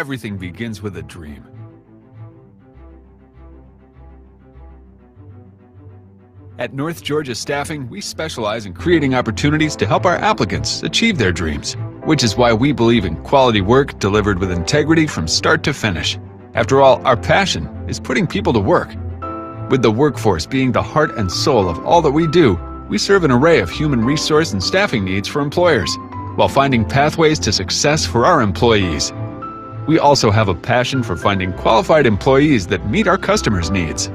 Everything begins with a dream. At North Georgia Staffing, we specialize in creating opportunities to help our applicants achieve their dreams, which is why we believe in quality work delivered with integrity from start to finish. After all, our passion is putting people to work. With the workforce being the heart and soul of all that we do, we serve an array of human resource and staffing needs for employers, while finding pathways to success for our employees. We also have a passion for finding qualified employees that meet our customers' needs.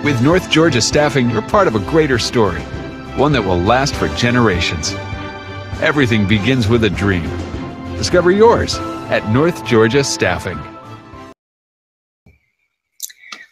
With North Georgia Staffing, you're part of a greater story, one that will last for generations. Everything begins with a dream. Discover yours at North Georgia Staffing.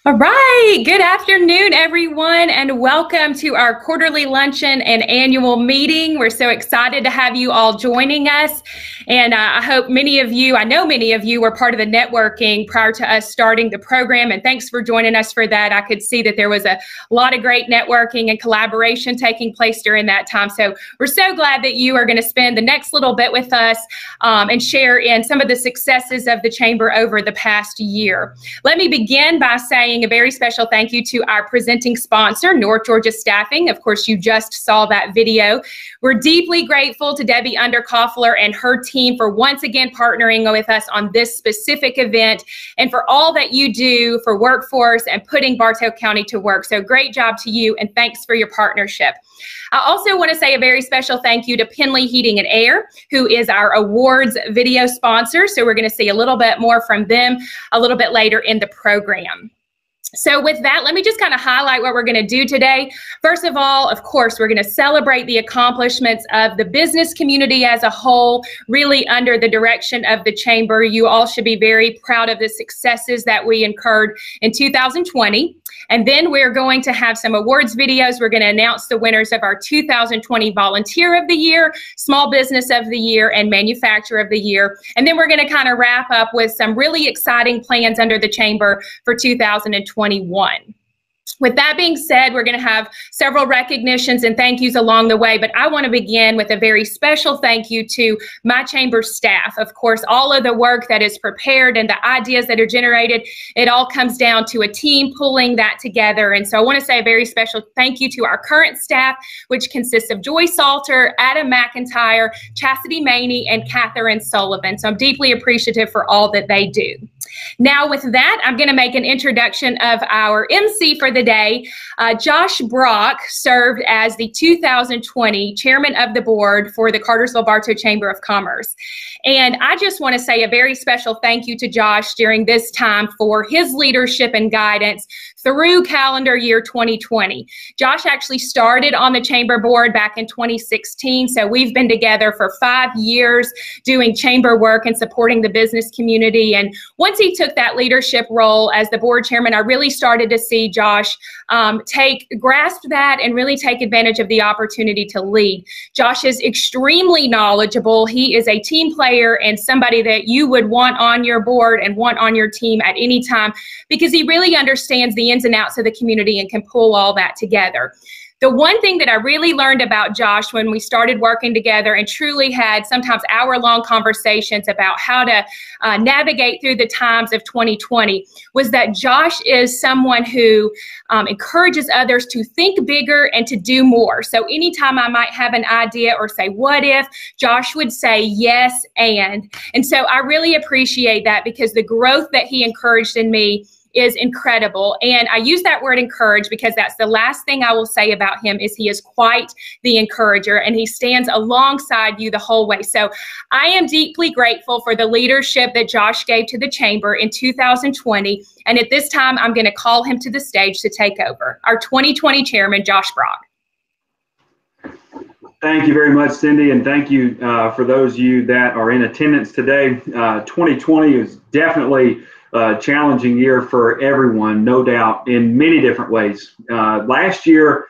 All right, good afternoon, everyone, and welcome to our quarterly luncheon and annual meeting. We're so excited to have you all joining us. And I know many of you were part of the networking prior to us starting the program, and thanks for joining us for that. I could see that there was a lot of great networking and collaboration taking place during that time. So we're so glad that you are going to spend the next little bit with us and share in some of the successes of the Chamber over the past year. Let me begin by saying a very special thank you to our presenting sponsor, North Georgia Staffing. Of course, you just saw that video. We're deeply grateful to Debbie Underkoffler and her team for once again partnering with us on this specific event and for all that you do for workforce and putting Bartow County to work. So great job to you, and thanks for your partnership. I also want to say a very special thank you to Penley Heating and Air, who is our awards video sponsor. So we're going to see a little bit more from them a little bit later in the program. So with that, let me just kind of highlight what we're going to do today. First of all, of course, we're going to celebrate the accomplishments of the business community as a whole, really under the direction of the Chamber. You all should be very proud of the successes that we incurred in 2020. And then we're going to have some awards videos. We're going to announce the winners of our 2020 Volunteer of the Year, Small Business of the Year, and Manufacturer of the Year. And then we're going to kind of wrap up with some really exciting plans under the Chamber for 2021. With that being said, we're going to have several recognitions and thank yous along the way, but I want to begin with a very special thank you to my Chamber staff. Of course, all of the work that is prepared and the ideas that are generated, it all comes down to a team pulling that together. And so I want to say a very special thank you to our current staff, which consists of Joy Salter, Adam McIntyre, Chastity Maney, and Catherine Sullivan. So I'm deeply appreciative for all that they do. Now with that, I'm going to make an introduction of our MC for the day. Josh Brock served as the 2020 Chairman of the Board for the Cartersville-Bartow Chamber of Commerce. And I just want to say a very special thank you to Josh during this time for his leadership and guidance through calendar year 2020. Josh actually started on the Chamber Board back in 2016, so we've been together for 5 years doing Chamber work and supporting the business community. And once he took that leadership role as the board chairman, I really started to see Josh grasp that and really take advantage of the opportunity to lead. Josh is extremely knowledgeable. He is a team player and somebody that you would want on your board and want on your team at any time because he really understands the ins and outs of the community and can pull all that together. The one thing that I really learned about Josh when we started working together and truly had sometimes hour-long conversations about how to navigate through the times of 2020 was that Josh is someone who encourages others to think bigger and to do more. So anytime I might have an idea or say, what if, Josh would say yes and. And so I really appreciate that because the growth that he encouraged in me is incredible. And I use that word encourage because that's the last thing I will say about him is he is quite the encourager and he stands alongside you the whole way. So I am deeply grateful for the leadership that Josh gave to the Chamber in 2020. And at this time, I'm going to call him to the stage to take over. Our 2020 Chairman, Josh Brock. Thank you very much, Cindy, and thank you for those of you that are in attendance today. 2020 is definitely challenging year for everyone, no doubt, in many different ways. Last year,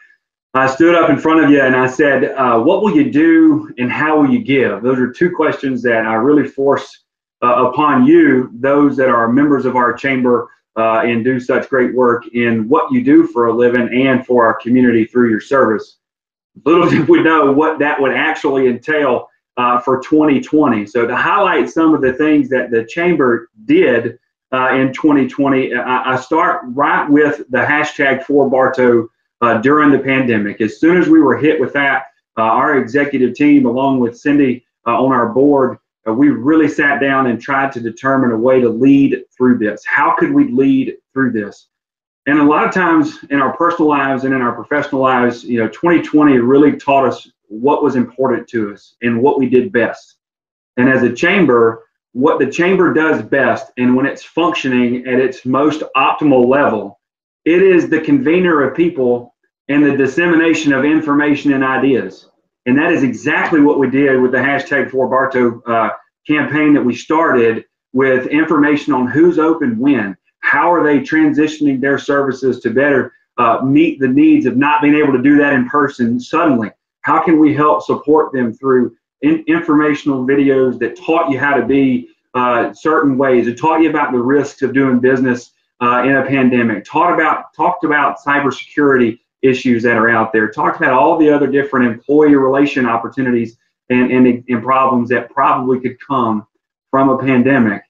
I stood up in front of you and I said, what will you do and how will you give? Those are two questions that I really force upon you, those that are members of our chamber and do such great work in what you do for a living and for our community through your service. Little did we know what that would actually entail for 2020. So to highlight some of the things that the chamber did in 2020, I start right with the hashtag for Bartow during the pandemic. As soon as we were hit with that, our executive team, along with Cindy on our board, we really sat down and tried to determine a way to lead through this. How could we lead through this? And a lot of times in our personal lives and in our professional lives, 2020 really taught us what was important to us and what we did best. And as a chamber, what the chamber does best, and when it's functioning at its most optimal level, it is the convener of people and the dissemination of information and ideas. And that is exactly what we did with the hashtag for Bartow campaign that we started, with information on who's open when, how are they transitioning their services to better meet the needs of not being able to do that in person suddenly. How can we help support them through informational videos that taught you how to be certain ways, it taught you about the risks of doing business in a pandemic, talked about cybersecurity issues that are out there, talked about all the other different employee relation opportunities and problems that probably could come from a pandemic.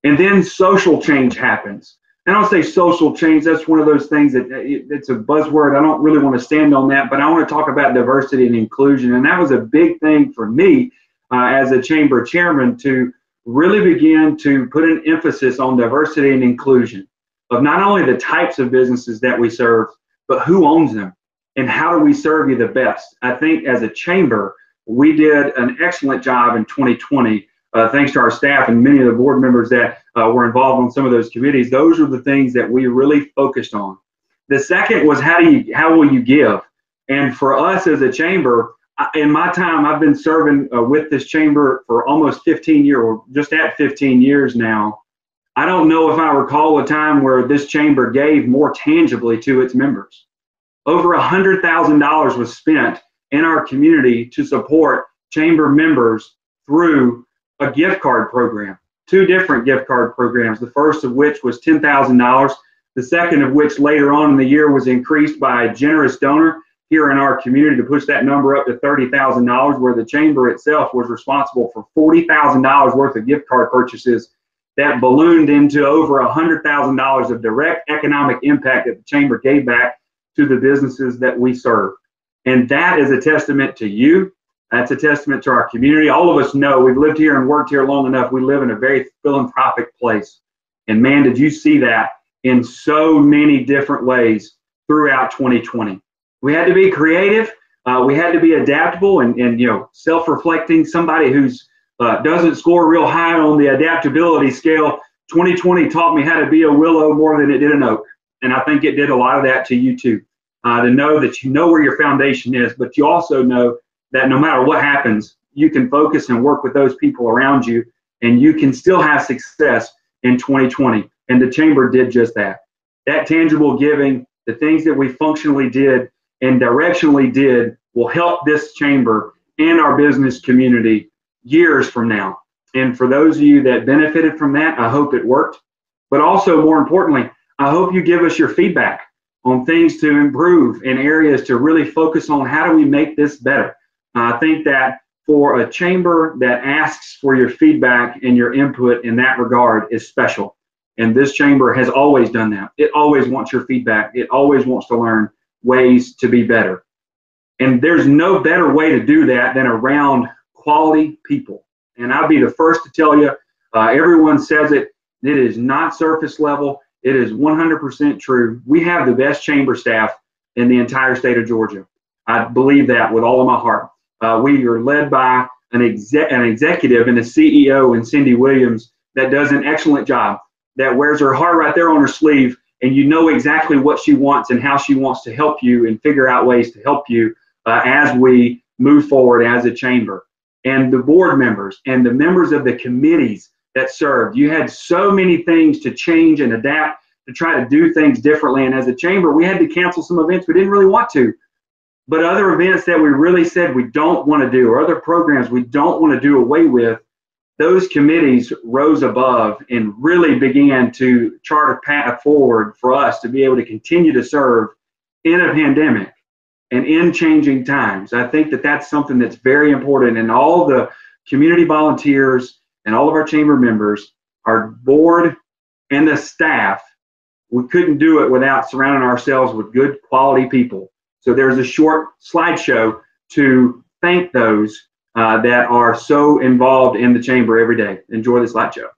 And then social change happens. And I don't say social change, that's one of those things that it's a buzzword. I don't really want to stand on that, but I want to talk about diversity and inclusion. And that was a big thing for me as a chamber chairman, to really begin to put an emphasis on diversity and inclusion of not only the types of businesses that we serve, but who owns them and how do we serve you the best. I think as a chamber, we did an excellent job in 2020, thanks to our staff and many of the board members that were involved on some of those committees. Those are the things that we really focused on. The second was how will you give? And for us as a chamber, in my time, I've been serving with this chamber for almost 15 years, or just at 15 years now. I don't know if I recall a time where this chamber gave more tangibly to its members. Over $100,000 was spent in our community to support chamber members through a gift card program, 2 different gift card programs, the first of which was $10,000, the second of which later on in the year was increased by a generous donor here in our community to push that number up to $30,000, where the chamber itself was responsible for $40,000 worth of gift card purchases that ballooned into over $100,000 of direct economic impact that the chamber gave back to the businesses that we serve. And that is a testament to you. That's a testament to our community. All of us know, we've lived here and worked here long enough, we live in a very philanthropic place. And man, did you see that in so many different ways throughout 2020. We had to be creative. We had to be adaptable and self-reflecting. Somebody who's doesn't score real high on the adaptability scale, 2020 taught me how to be a willow more than it did an oak. And I think it did a lot of that to you too. To know that you know where your foundation is, but you also know that no matter what happens, you can focus and work with those people around you, and you can still have success in 2020. And the chamber did just that. That tangible giving, the things that we functionally did and directionally did, will help this chamber and our business community years from now. And for those of you that benefited from that, I hope it worked. But also, more importantly, I hope you give us your feedback on things to improve and areas to really focus on how do we make this better. I think that for a chamber that asks for your feedback and your input in that regard is special. And this chamber has always done that. It always wants your feedback. It always wants to learn ways to be better. And there's no better way to do that than around quality people. And I'll be the first to tell you, everyone says it, it is not surface level. It is 100% true. We have the best chamber staff in the entire state of Georgia. I believe that with all of my heart. We are led by an executive and a CEO in Cindy Williams that does an excellent job, that wears her heart right there on her sleeve, and you know exactly what she wants and how she wants to help you and figure out ways to help you as we move forward as a chamber. And the board members and the members of the committees that served. You had so many things to change and adapt to try to do things differently. And as a chamber, we had to cancel some events we didn't really want to. But other events that we really said we don't want to do, or other programs we don't want to do away with, those committees rose above and really began to chart a path forward for us to be able to continue to serve in a pandemic and in changing times. I think that that's something that's very important, and all the community volunteers and all of our chamber members, our board and the staff, we couldn't do it without surrounding ourselves with good quality people. So there's a short slideshow to thank those that are so involved in the chamber every day. Enjoy the slideshow.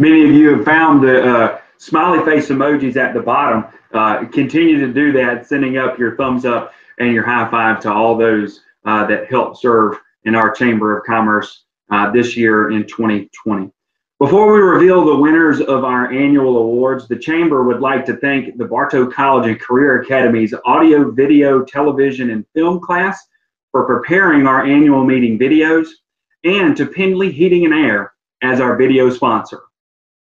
Many of you have found the smiley face emojis at the bottom. Continue to do that, sending up your thumbs up and your high five to all those that help serve in our Chamber of Commerce this year in 2020. Before we reveal the winners of our annual awards, the Chamber would like to thank the Bartow College and Career Academy's audio, video, television, and film class for preparing our annual meeting videos, and to Pendley Heating and Air as our video sponsor.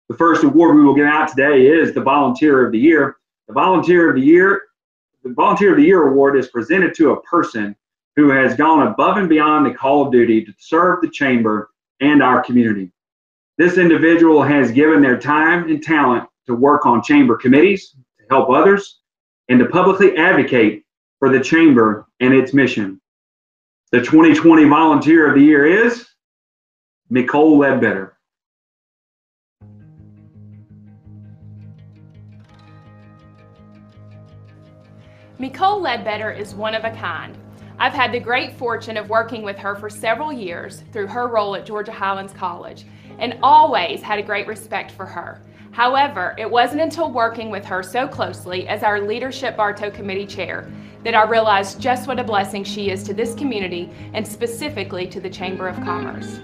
The first award we will give out today is the Volunteer of the Year. The Volunteer of the Year award is presented to a person who has gone above and beyond the call of duty to serve the Chamber and our community. This individual has given their time and talent to work on chamber committees, to help others, and to publicly advocate for the chamber and its mission. The 2020 Volunteer of the Year is Nicole Ledbetter. Nicole Ledbetter is one of a kind. I've had the great fortune of working with her for several years through her role at Georgia Highlands College, and always had a great respect for her. However, it wasn't until working with her so closely as our Leadership Bartow Committee Chair that I realized just what a blessing she is to this community and specifically to the Chamber of Commerce.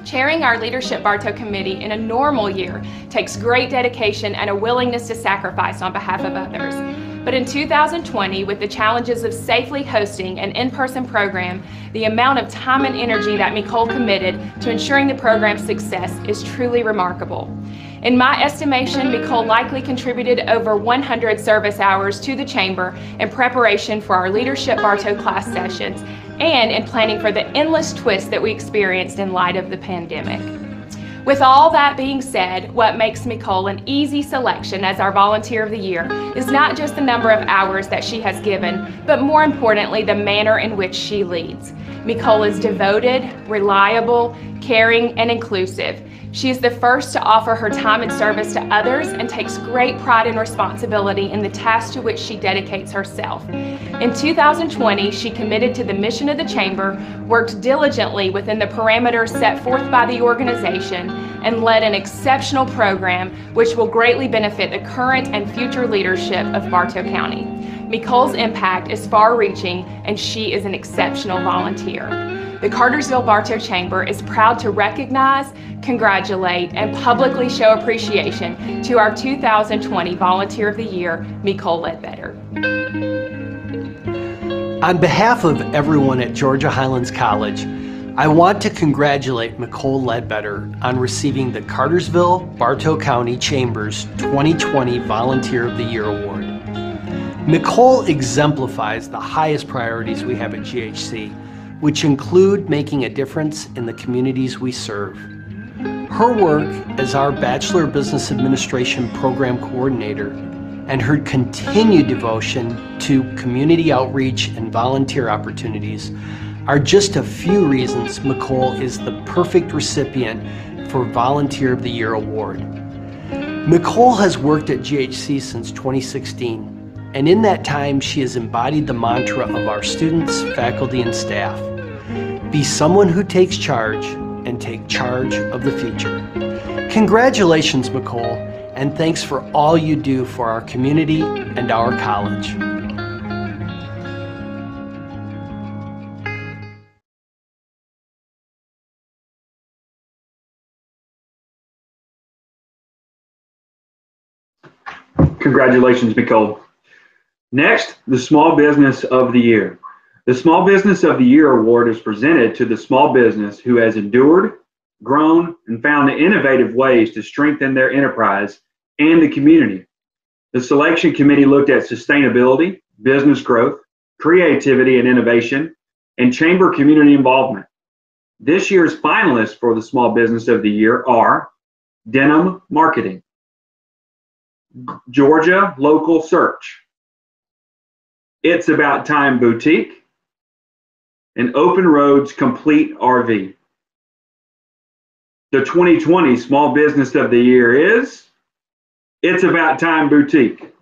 Chairing our Leadership Bartow Committee in a normal year takes great dedication and a willingness to sacrifice on behalf of others. But in 2020, with the challenges of safely hosting an in-person program, the amount of time and energy that Nicole committed to ensuring the program's success is truly remarkable. In my estimation, Nicole likely contributed over 100 service hours to the Chamber in preparation for our Leadership Bartow class sessions and in planning for the endless twists that we experienced in light of the pandemic. With all that being said, what makes Nicole an easy selection as our Volunteer of the Year is not just the number of hours that she has given, but more importantly, the manner in which she leads. Nicole is devoted, reliable, caring, and inclusive. She is the first to offer her time and service to others and takes great pride and responsibility in the task to which she dedicates herself. In 2020, she committed to the mission of the Chamber, worked diligently within the parameters set forth by the organization, and led an exceptional program which will greatly benefit the current and future leadership of Bartow County. Nicole's impact is far-reaching, and she is an exceptional volunteer. The Cartersville-Bartow Chamber is proud to recognize, congratulate, and publicly show appreciation to our 2020 Volunteer of the Year, Nicole Ledbetter. On behalf of everyone at Georgia Highlands College, I want to congratulate Nicole Ledbetter on receiving the Cartersville-Bartow County Chamber's 2020 Volunteer of the Year Award. Nicole exemplifies the highest priorities we have at GHC, which include making a difference in the communities we serve. Her work as our Bachelor of Business Administration Program Coordinator and her continued devotion to community outreach and volunteer opportunities are just a few reasons Nicole is the perfect recipient for Volunteer of the Year Award. Nicole has worked at GHC since 2016, and in that time she has embodied the mantra of our students, faculty, and staff: be someone who takes charge and take charge of the future. Congratulations, Nicole, and thanks for all you do for our community and our college. Congratulations, Nicole. Next, the Small Business of the Year. The Small Business of the Year Award is presented to the small business who has endured, grown, and found innovative ways to strengthen their enterprise and the community. The selection committee looked at sustainability, business growth, creativity and innovation, and chamber community involvement. This year's finalists for the Small Business of the Year are Denim Marketing, Georgia Local Search, It's About Time Boutique, and Open Roads Complete RV. The 2020 Small Business of the Year is It's About Time Boutique.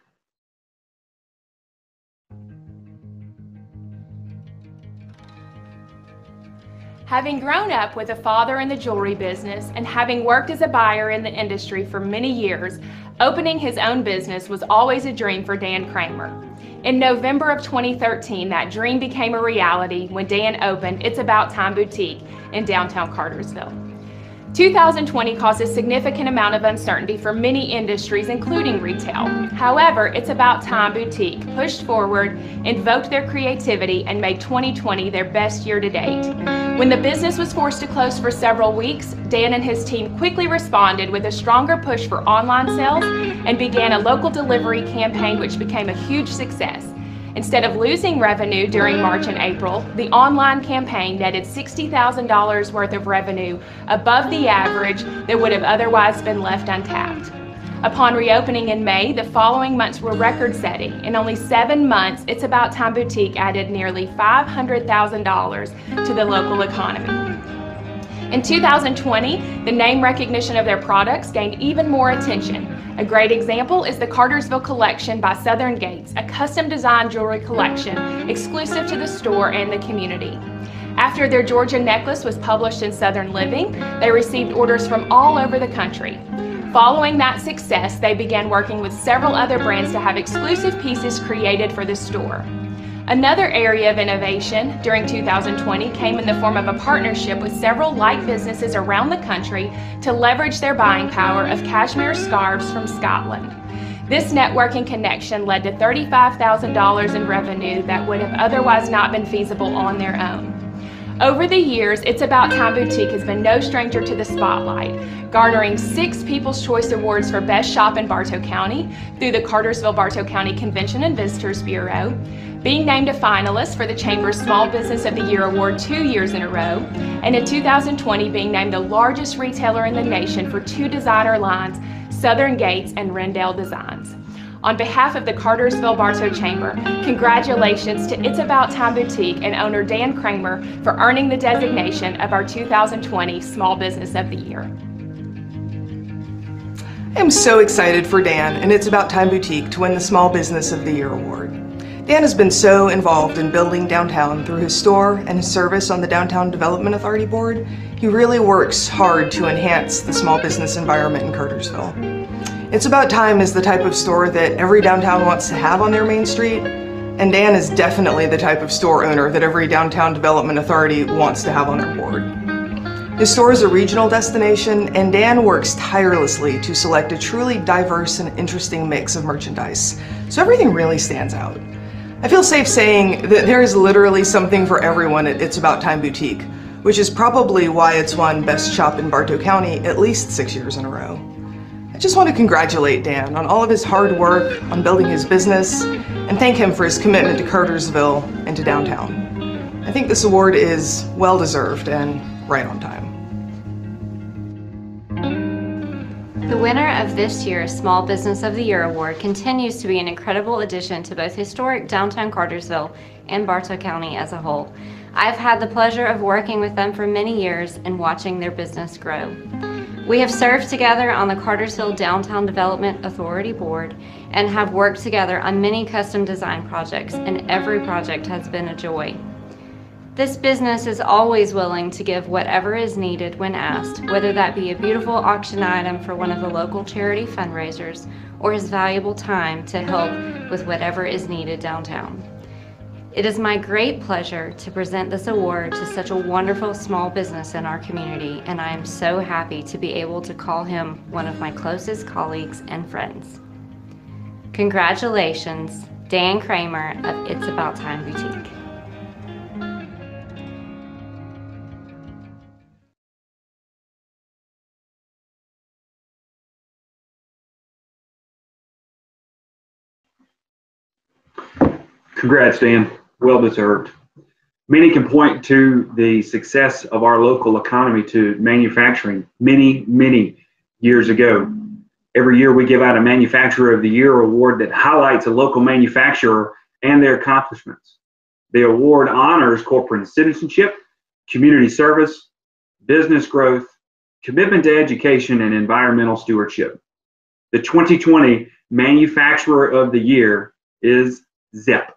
Having grown up with a father in the jewelry business and having worked as a buyer in the industry for many years, opening his own business was always a dream for Dan Kramer. In November of 2013, that dream became a reality when Dan opened It's About Time Boutique in downtown Cartersville. 2020 caused a significant amount of uncertainty for many industries, including retail. However, It's About Time Boutique pushed forward, invoked their creativity, and made 2020 their best year to date. When the business was forced to close for several weeks, Dan and his team quickly responded with a stronger push for online sales and began a local delivery campaign which became a huge success. Instead of losing revenue during March and April, the online campaign netted $60,000 worth of revenue above the average that would have otherwise been left untapped. Upon reopening in May, the following months were record-setting. In only 7 months, It's About Time Boutique added nearly $500,000 to the local economy. In 2020, the name recognition of their products gained even more attention. A great example is the Cartersville collection by Southern Gates, a custom-designed jewelry collection exclusive to the store and the community. After their Georgia necklace was published in Southern Living, they received orders from all over the country. Following that success, they began working with several other brands to have exclusive pieces created for the store. Another area of innovation during 2020 came in the form of a partnership with several like businesses around the country to leverage their buying power of cashmere scarves from Scotland. This networking connection led to $35,000 in revenue that would have otherwise not been feasible on their own. Over the years, It's About Time Boutique has been no stranger to the spotlight, garnering 6 People's Choice Awards for Best Shop in Bartow County through the Cartersville-Bartow County Convention and Visitors Bureau, being named a finalist for the Chamber's Small Business of the Year Award 2 years in a row, and in 2020 being named the largest retailer in the nation for 2 designer lines, Southern Gates and Rendell Designs. On behalf of the Cartersville-Bartow Chamber, congratulations to It's About Time Boutique and owner Dan Kramer for earning the designation of our 2020 Small Business of the Year. I'm so excited for Dan and It's About Time Boutique to win the Small Business of the Year award. Dan has been so involved in building downtown through his store and his service on the Downtown Development Authority Board. He really works hard to enhance the small business environment in Cartersville. It's About Time is the type of store that every downtown wants to have on their main street, and Dan is definitely the type of store owner that every Downtown Development Authority wants to have on their board. His store is a regional destination, and Dan works tirelessly to select a truly diverse and interesting mix of merchandise, so everything really stands out. I feel safe saying that there is literally something for everyone at It's About Time Boutique, which is probably why it's won Best Shop in Bartow County at least 6 years in a row. I just want to congratulate Dan on all of his hard work on building his business and thank him for his commitment to Cartersville and to downtown. I think this award is well deserved and right on time. The winner of this year's Small Business of the Year Award continues to be an incredible addition to both historic downtown Cartersville and Bartow County as a whole. I've had the pleasure of working with them for many years and watching their business grow. We have served together on the Cartersville Downtown Development Authority Board and have worked together on many custom design projects, and every project has been a joy. This business is always willing to give whatever is needed when asked, whether that be a beautiful auction item for one of the local charity fundraisers or his valuable time to help with whatever is needed downtown. It is my great pleasure to present this award to such a wonderful small business in our community, and I am so happy to be able to call him one of my closest colleagues and friends. Congratulations, Dan Kramer of It's About Time Boutique. Congrats, Dan. Well deserved. Many can point to the success of our local economy to manufacturing many years ago. Every year we give out a Manufacturer of the Year award that highlights a local manufacturer and their accomplishments. The award honors corporate citizenship, community service, business growth, commitment to education, and environmental stewardship. The 2020 Manufacturer of the Year is ZEP.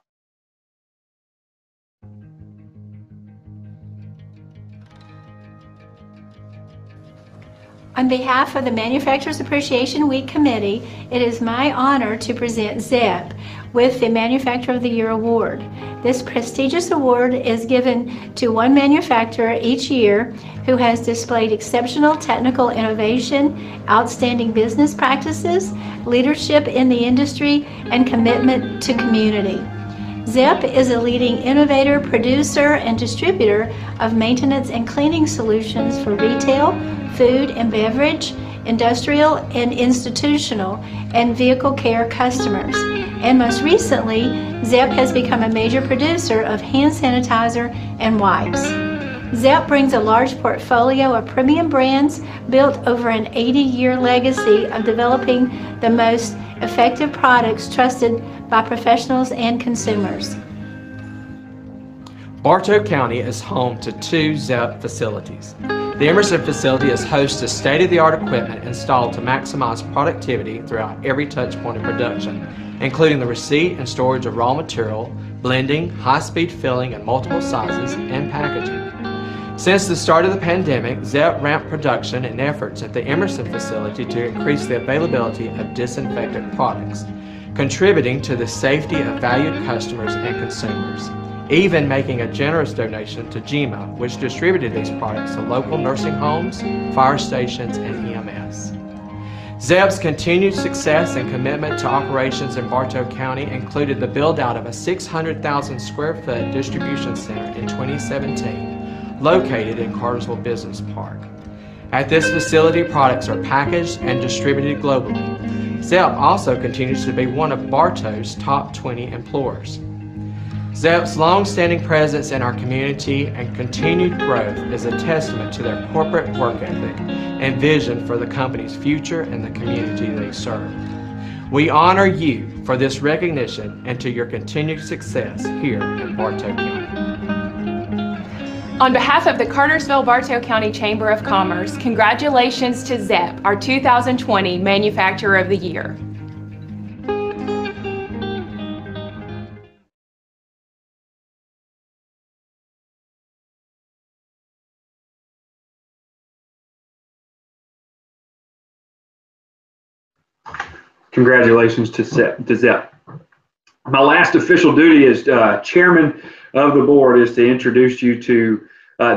On behalf of the Manufacturers Appreciation Week Committee, it is my honor to present ZEP with the Manufacturer of the Year Award. This prestigious award is given to one manufacturer each year who has displayed exceptional technical innovation, outstanding business practices, leadership in the industry, and commitment to community. ZEP is a leading innovator, producer, and distributor of maintenance and cleaning solutions for retail, food and beverage, industrial and institutional, and vehicle care customers. And most recently, ZEP has become a major producer of hand sanitizer and wipes. ZEP brings a large portfolio of premium brands built over an 80-year legacy of developing the most effective products trusted by professionals and consumers. Bartow County is home to 2 ZEP facilities. The Emerson facility is host to state-of-the-art equipment installed to maximize productivity throughout every touch point of production, including the receipt and storage of raw material, blending, high-speed filling in multiple sizes, and packaging. Since the start of the pandemic, ZEP ramped production and efforts at the Emerson facility to increase the availability of disinfectant products, contributing to the safety of valued customers and consumers, even making a generous donation to GEMA, which distributed these products to local nursing homes, fire stations, and EMS. ZEP's continued success and commitment to operations in Bartow County included the build-out of a 600,000 square foot distribution center in 2017, located in Cartersville Business Park. At this facility, products are packaged and distributed globally. ZEP also continues to be one of Bartow's top 20 employers. ZEP's long-standing presence in our community and continued growth is a testament to their corporate work ethic and vision for the company's future and the community they serve. We honor you for this recognition and to your continued success here in Bartow County. On behalf of the Cartersville-Bartow County Chamber of Commerce, congratulations to ZEP, our 2020 Manufacturer of the Year. Congratulations to ZEP. My last official duty as chairman of the board is to introduce you to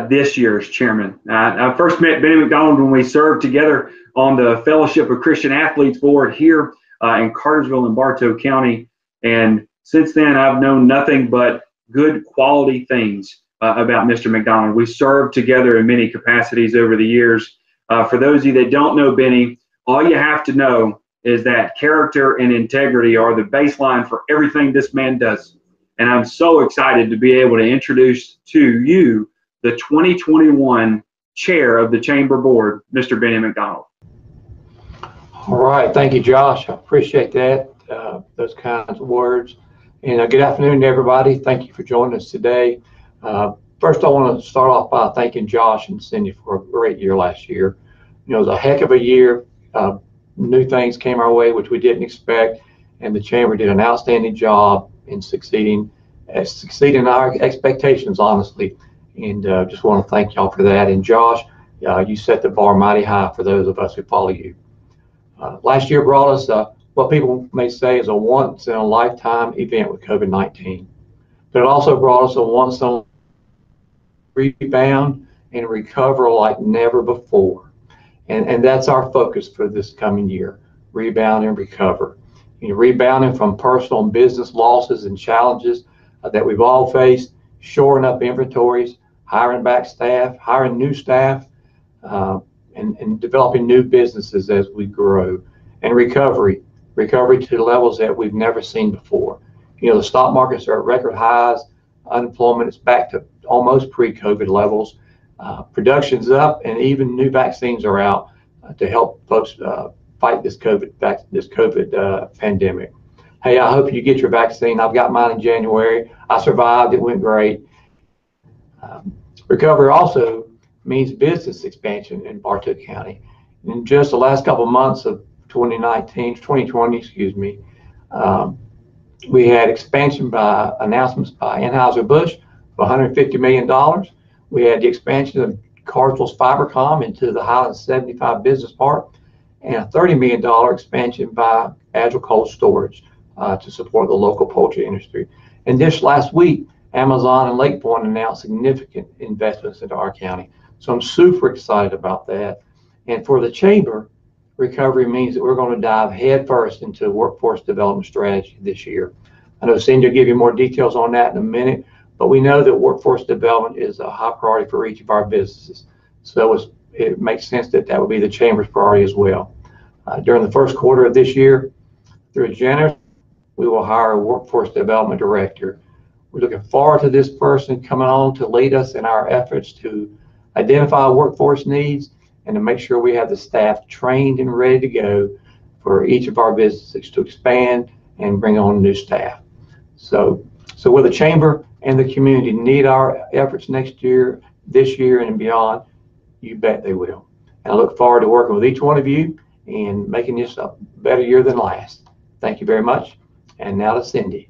this year's chairman. I first met Benny McDonald when we served together on the Fellowship of Christian Athletes board here in Cartersville and Bartow County. And since then, I've known nothing but good quality things about Mr. McDonald. We served together in many capacities over the years. For those of you that don't know Benny, all you have to know is that character and integrity are the baseline for everything this man does. And I'm so excited to be able to introduce to you the 2021 chair of the Chamber Board, Mr. Benny McDonald. All right, thank you, Josh. I appreciate that, those kinds of words. And good afternoon to everybody. Thank you for joining us today. First, I want to start off by thanking Josh and Cindy for a great year last year. You know, it was a heck of a year. New things came our way, which we didn't expect, and the Chamber did an outstanding job in succeeding our expectations, honestly. And just want to thank y'all for that. And Josh, you set the bar mighty high for those of us who follow you. Last year brought us what people may say is a once-in-a-lifetime event with COVID-19, but it also brought us a once-in-a-lifetime rebound and recover like never before. And that's our focus for this coming year: rebound and recover. You know, rebounding from personal and business losses and challenges that we've all faced, shoring up inventories, hiring back staff, hiring new staff, and developing new businesses as we grow. And recovery to the levels that we've never seen before. You know, the stock markets are at record highs, unemployment is back to almost pre-COVID levels. Production's up, and even new vaccines are out to help folks fight this COVID pandemic. Hey, I hope you get your vaccine. I've got mine in January. I survived. It went great. Recovery also means business expansion in Bartow County. In just the last couple of months of 2020, we had expansion by announcements by Anheuser-Busch for $150 million. We had the expansion of Cartersville's Fibercom into the Highlands 75 Business Park, and a $30 million expansion by Agile Cold Storage to support the local poultry industry. And this last week, Amazon and Lake Point announced significant investments into our county. So I'm super excited about that. And for the Chamber, recovery means that we're going to dive headfirst into workforce development strategy this year. I know Cindy will give you more details on that in a minute, but we know that workforce development is a high priority for each of our businesses. So it makes sense that that would be the Chamber's priority as well. During the first quarter of this year, through a generous, we will hire a workforce development director. We're looking forward to this person coming on to lead us in our efforts to identify workforce needs and to make sure we have the staff trained and ready to go for each of our businesses to expand and bring on new staff. So will the Chamber and the community need our efforts next year, this year, and beyond? You bet they will. And I look forward to working with each one of you and making this a better year than last. Thank you very much. And now to Cindy.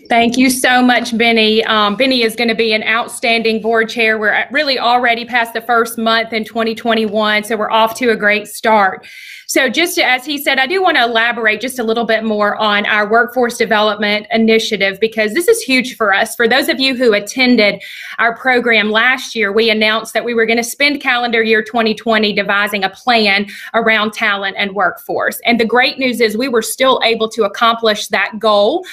Thank you so much, Benny. Benny is going to be an outstanding board chair. We're really already past the first month in 2021, so we're off to a great start. So just as he said, I do want to elaborate just a little bit more on our workforce development initiative, because this is huge for us. For those of you who attended our program last year, we announced that we were going to spend calendar year 2020 devising a plan around talent and workforce. And the great news is we were still able to accomplish that goal.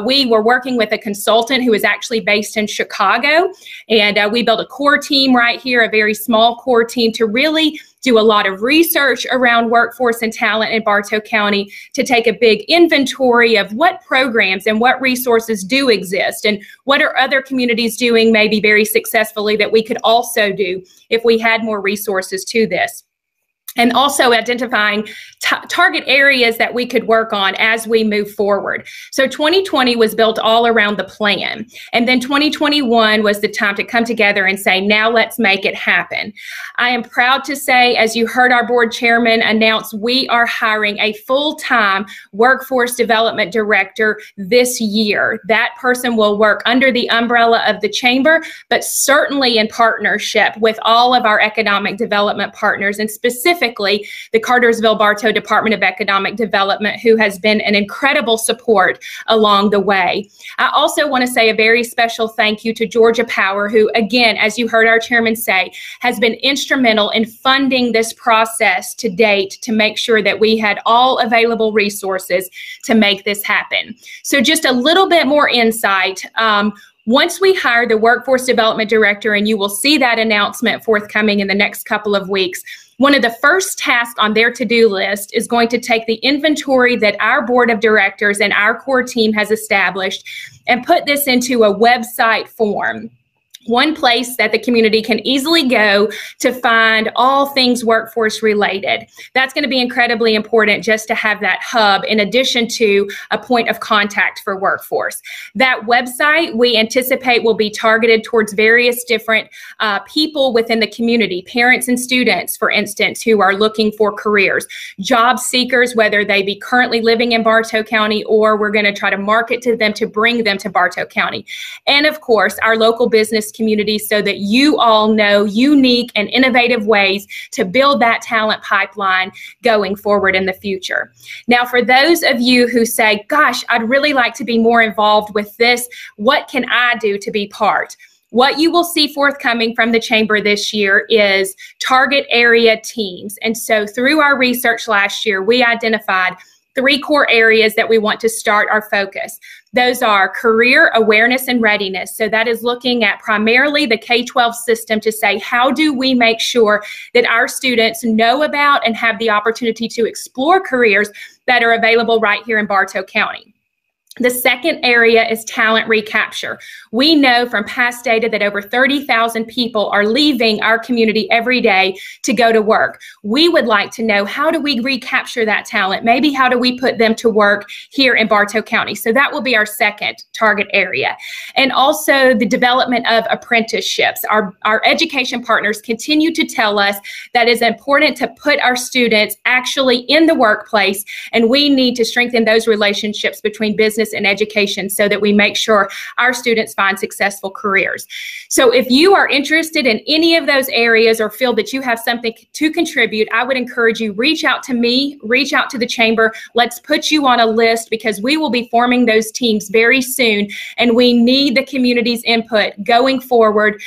We were working with a consultant who is actually based in Chicago, and we built a core team right here, a very small core team, to really do a lot of research around workforce and talent in Bartow County, to take a big inventory of what programs and what resources do exist and what are other communities doing maybe very successfully that we could also do if we had more resources to this. And also identifying target areas that we could work on as we move forward. So 2020 was built all around the plan. And then 2021 was the time to come together and say, now let's make it happen. I am proud to say, as you heard our board chairman announce, we are hiring a full-time workforce development director this year. That person will work under the umbrella of the Chamber, but certainly in partnership with all of our economic development partners, and specifically the Cartersville-Bartow Department of Economic Development, who has been an incredible support along the way. I also want to say a very special thank you to Georgia Power, who, again, as you heard our chairman say, has been instrumental in funding this process to date to make sure that we had all available resources to make this happen. So just a little bit more insight. Once we hire the workforce development director, and you will see that announcement forthcoming in the next couple of weeks, one of the first tasks on their to-do list is going to take the inventory that our board of directors and our core team has established and put this into a website form. One place that the community can easily go to find all things workforce related. That's going to be incredibly important, just to have that hub in addition to a point of contact for workforce. That website we anticipate will be targeted towards various different people within the community, parents and students, for instance, who are looking for careers, job seekers, whether they be currently living in Bartow County, or we're going to try to market to them to bring them to Bartow County. And of course, our local business community, so that you all know unique and innovative ways to build that talent pipeline going forward in the future. Now, for those of you who say, gosh, I'd really like to be more involved with this, what can I do to be part? What you will see forthcoming from the Chamber this year is target area teams. And so through our research last year, we identified 3 core areas that we want to start our focus. Those are career awareness and readiness. So that is looking at primarily the K-12 system to say, how do we make sure that our students know about and have the opportunity to explore careers that are available right here in Bartow County? The second area is talent recapture. We know from past data that over 30,000 people are leaving our community every day to go to work. We would like to know, how do we recapture that talent? Maybe how do we put them to work here in Bartow County? So that will be our second target area. And also the development of apprenticeships. Our education partners continue to tell us that it's important to put our students actually in the workplace, and we need to strengthen those relationships between business and education so that we make sure our students find successful careers. So if you are interested in any of those areas or feel that you have something to contribute, I would encourage you, reach out to me, reach out to the Chamber. Let's put you on a list, because we will be forming those teams very soon, and we need the community's input going forward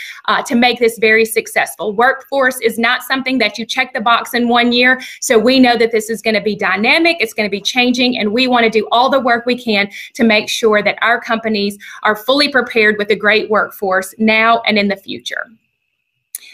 to make this very successful. Workforce is not something that you check the box in 1 year, so we know that this is going to be dynamic, it's going to be changing, and we want to do all the work we can to make sure that our companies are fully prepared with a great workforce now and in the future.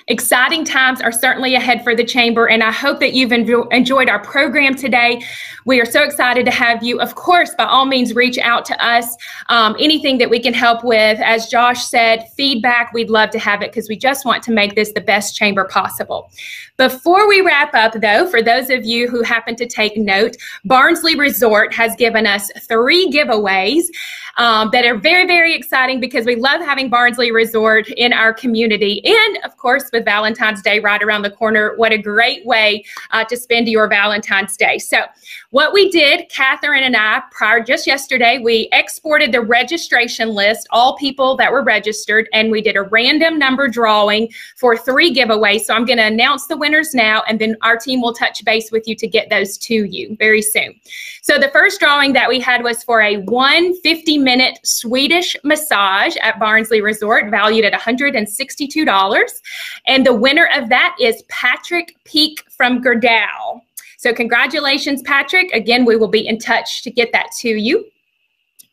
Exciting times are certainly ahead for the Chamber, and I hope that you've enjoyed our program today. We are so excited to have you. Of course, by all means, reach out to us. Anything that we can help with, as Josh said, feedback, we'd love to have it because we just want to make this the best Chamber possible. Before we wrap up, though, for those of you who happen to take note, Barnsley Resort has given us 3 giveaways that are very, very exciting because we love having Barnsley Resort in our community. And, of course, with Valentine's Day right around the corner, what a great way to spend your Valentine's Day. So what we did, Catherine and I, just yesterday, we exported the registration list, all people that were registered, and we did a random number drawing for 3 giveaways. So I'm going to announce the winners now, and then our team will touch base with you to get those to you very soon. So the first drawing that we had was for a 150-minute Swedish massage at Barnsley Resort, valued at $162. And the winner of that is Patrick Peak from Gerdau. So congratulations, Patrick. Again, we will be in touch to get that to you.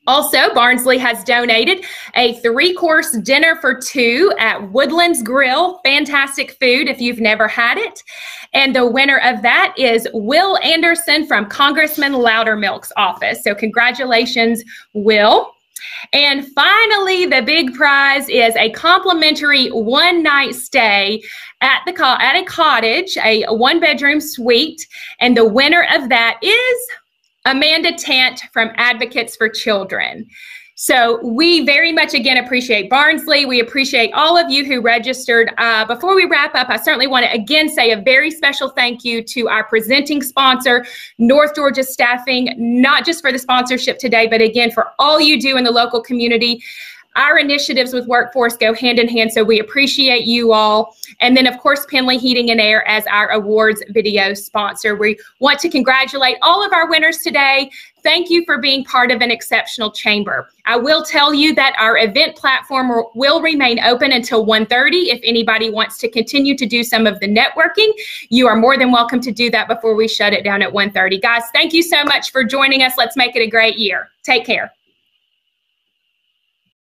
Also, Barnsley has donated a 3-course dinner for 2 at Woodlands Grill. Fantastic food if you've never had it. And the winner of that is Will Anderson from Congressman Loudermilk's office. So congratulations, Will. And finally, the big prize is a complimentary 1-night stay at a cottage, a 1-bedroom suite. And the winner of that is Amanda Tant from Advocates for Children. So we very much, again, appreciate Barnsley. We appreciate all of you who registered. Before we wrap up, I certainly want to again say a very special thank you to our presenting sponsor, North Georgia Staffing, not just for the sponsorship today, but again, for all you do in the local community. Our initiatives with workforce go hand in hand, so we appreciate you all. And then, of course, Penley Heating and Air as our awards video sponsor. We want to congratulate all of our winners today. Thank you for being part of an exceptional chamber. I will tell you that our event platform will remain open until 1:30. If anybody wants to continue to do some of the networking, you are more than welcome to do that before we shut it down at 1:30. Guys, thank you so much for joining us. Let's make it a great year. Take care.